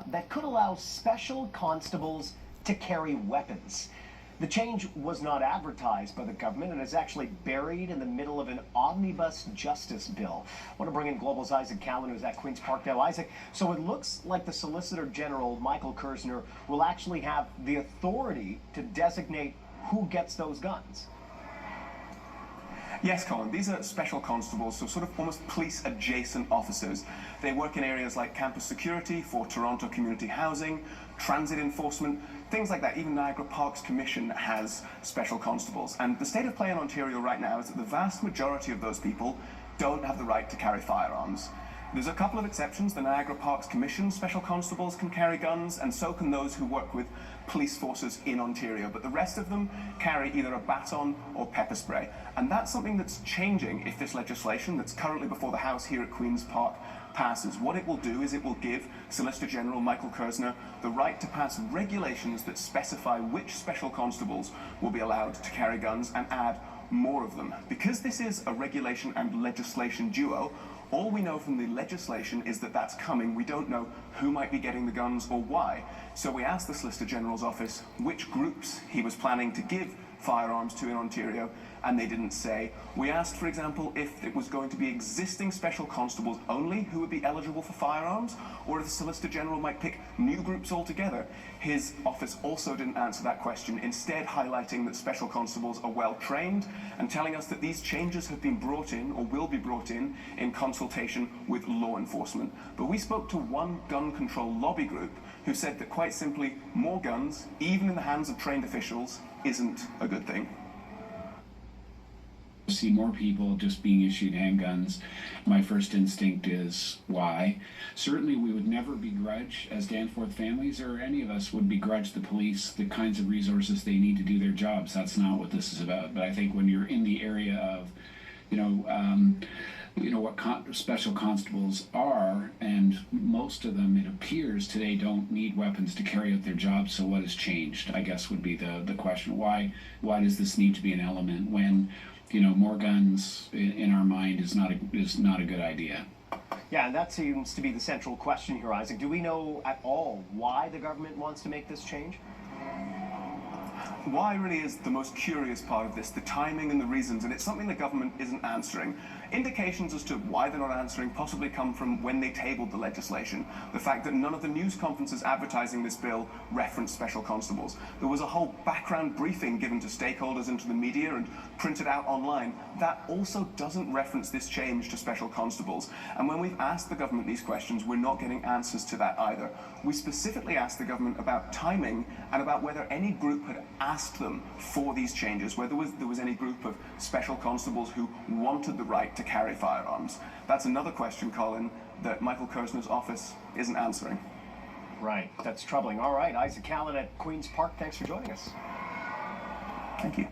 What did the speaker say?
law that could allow special constables to carry weapons. The change was not advertised by the government and is actually buried in the middle of an omnibus justice bill. I want to bring in Global's Isaac Callan, who's at Queen's Park now. Isaac, so it looks like the Solicitor General, Michael Kerzner, will actually have the authority to designate who gets those guns. Yes, Colin, these are special constables, so sort of almost police-adjacent officers. They work in areas like campus security for Toronto community housing, transit enforcement, things like that. Even Niagara Parks Commission has special constables. And the state of play in Ontario right now is that the vast majority of those people don't have the right to carry firearms. There's a couple of exceptions. The Niagara Parks Commission special constables can carry guns, and so can those who work with police forces in Ontario. But the rest of them carry either a baton or pepper spray. And that's something that's changing if this legislation that's currently before the House here at Queen's Park passes. What it will do is it will give Solicitor General Michael Kerzner the right to pass regulations that specify which special constables will be allowed to carry guns and add more of them. Because this is a regulation and legislation duo, all we know from the legislation is that that's coming. We don't know who might be getting the guns or why. So we asked the Solicitor General's office which groups he was planning to give firearms to in Ontario, and they didn't say. We asked, for example, if it was going to be existing special constables only who would be eligible for firearms, or if the Solicitor General might pick new groups altogether. His office also didn't answer that question, instead highlighting that special constables are well trained and telling us that these changes have been brought in or will be brought in consultation with law enforcement. But we spoke to one gun control lobby group who said that quite simply, more guns, even in the hands of trained officials, isn't a good thing. See more people just being issued handguns. My first instinct is why. Certainly we would never begrudge, as Danforth families or any of us would begrudge the police the kinds of resources they need to do their jobs. That's not what this is about. But I think when you're in the area of what special constables are, and most of them, it appears today, don't need weapons to carry out their jobs. So what has changed, I guess, would be the question. Why does this need to be an element when more guns in our mind is not a good idea? Yeah, and that seems to be the central question here, Isaac. Do we know at all why the government wants to make this change? Why really is the most curious part of this, the timing and the reasons, and it's something the government isn't answering. Indications as to why they're not answering possibly come from when they tabled the legislation. The fact that none of the news conferences advertising this bill referenced special constables. There was a whole background briefing given to stakeholders and to the media and printed out online. That also doesn't reference this change to special constables. And when we've asked the government these questions, we're not getting answers to that either. We specifically asked the government about timing and about whether any group had asked them for these changes, whether there was any group of special constables who wanted the right to carry firearms. That's another question, Colin, that Michael Kerzner's office isn't answering. Right, that's troubling. All right, Isaac Callan at Queen's Park, thanks for joining us. Thank you.